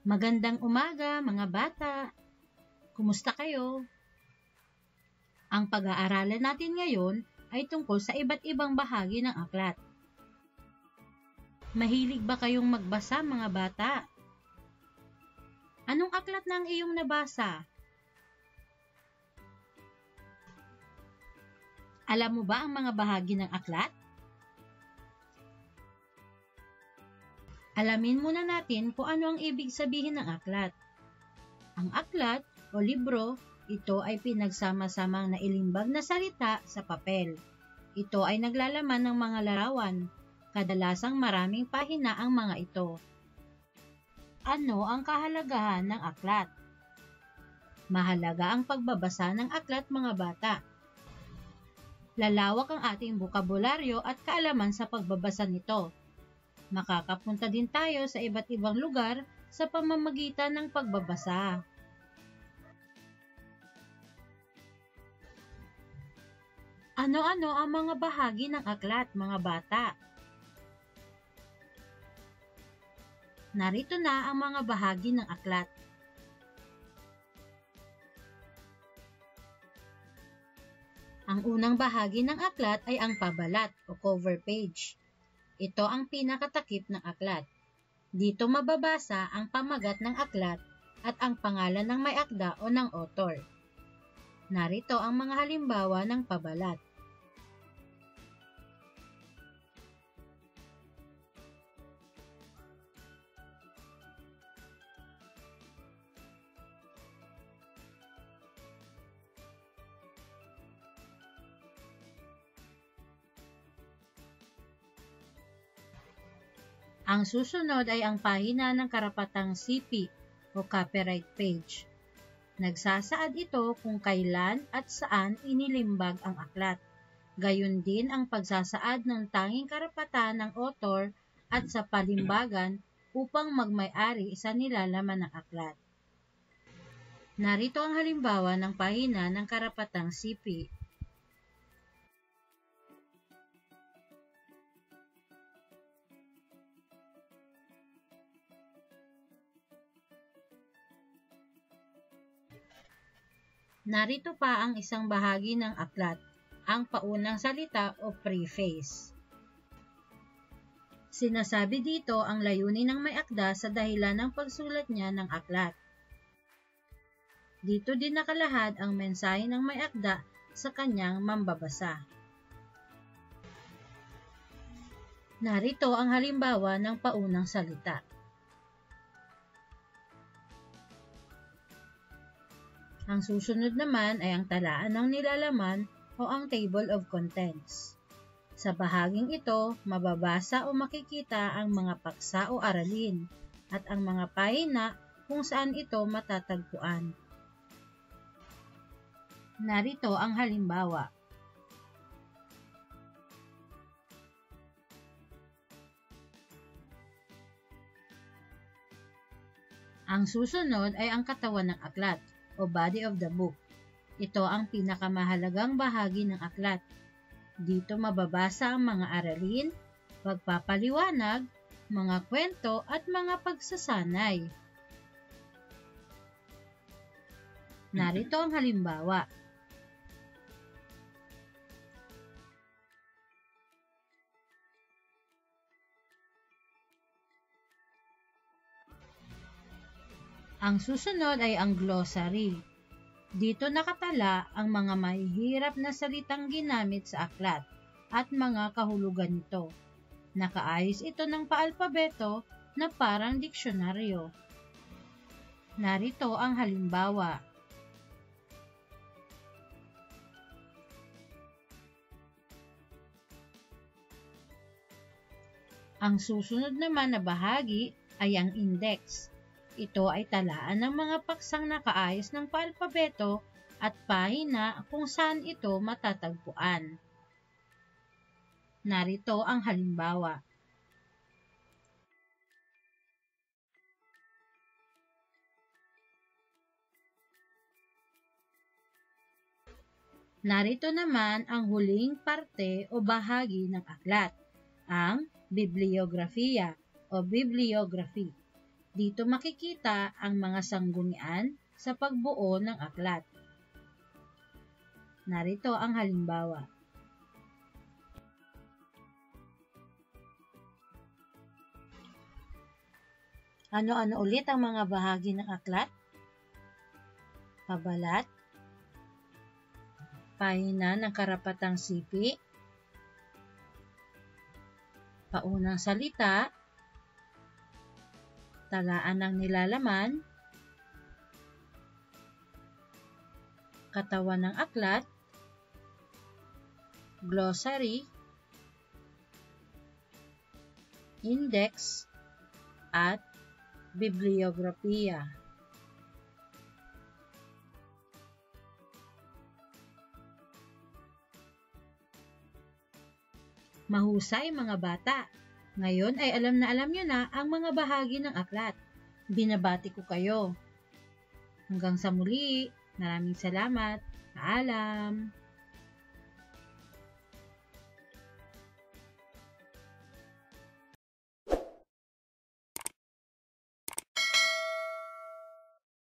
Magandang umaga mga bata! Kumusta kayo? Ang pag-aaralan natin ngayon ay tungkol sa iba't ibang bahagi ng aklat. Mahilig ba kayong magbasa mga bata? Anong aklat na ang iyong nabasa? Alam mo ba ang mga bahagi ng aklat? Alamin muna natin kung ano ang ibig sabihin ng aklat. Ang aklat o libro, ito ay pinagsama-samang nailimbag na salita sa papel. Ito ay naglalaman ng mga larawan. Kadalasang maraming pahina ang mga ito. Ano ang kahalagahan ng aklat? Mahalaga ang pagbabasa ng aklat mga bata. Lalawak ang ating bokabularyo at kaalaman sa pagbabasa nito. Makakapunta din tayo sa iba't ibang lugar sa pamamagitan ng pagbabasa. Ano-ano ang mga bahagi ng aklat, mga bata? Narito na ang mga bahagi ng aklat. Ang unang bahagi ng aklat ay ang pabalat o cover page. Ito ang pinakatakip ng aklat. Dito mababasa ang pamagat ng aklat at ang pangalan ng may akda o ng author. Narito ang mga halimbawa ng pabalat. Ang susunod ay ang pahina ng karapatang CP o copyright page. Nagsasaad ito kung kailan at saan inilimbag ang aklat. Gayon din ang pagsasaad ng tanging karapatan ng author at sa palimbagan upang magmay-ari sa nilalaman ng aklat. Narito ang halimbawa ng pahina ng karapatang CP. Narito pa ang isang bahagi ng aklat, ang paunang salita o preface. Sinasabi dito ang layunin ng may akda sa dahilan ng pagsulat niya ng aklat. Dito din nakalahad ang mensahe ng may akda sa kanyang mambabasa. Narito ang halimbawa ng paunang salita. Ang susunod naman ay ang talaan ng nilalaman o ang table of contents. Sa bahaging ito, mababasa o makikita ang mga paksa o aralin at ang mga pahina kung saan ito matatagpuan. Narito ang halimbawa. Ang susunod ay ang katawan ng aklat o body of the book. Ito ang pinakamahalagang bahagi ng aklat. Dito mababasa ang mga aralin, pagpapaliwanag, mga kwento at mga pagsasanay. Narito ang halimbawa. Ang susunod ay ang glossary. Dito nakatala ang mga mahihirap na salitang ginamit sa aklat at mga kahulugan nito. Nakaayos ito ng paalpabeto na parang diksyonaryo. Narito ang halimbawa. Ang susunod naman na bahagi ay ang index. Ito ay talaan ng mga paksang nakaayos ng paalpabeto at pahina kung saan ito matatagpuan. Narito ang halimbawa. Narito naman ang huling parte o bahagi ng aklat, ang bibliografiya o bibliography. Dito makikita ang mga sanggunian sa pagbuo ng aklat. Narito ang halimbawa. Ano-ano ulit ang mga bahagi ng aklat? Pabalat, pahina ng karapatang sipi, paunang salita, talaan ng nilalaman, katawan ng aklat, glossary, index, at bibliografiya. Mahusay mga bata! Ngayon ay alam na alam nyo na ang mga bahagi ng aklat. Binabati ko kayo. Hanggang sa muli, maraming salamat. Paalam!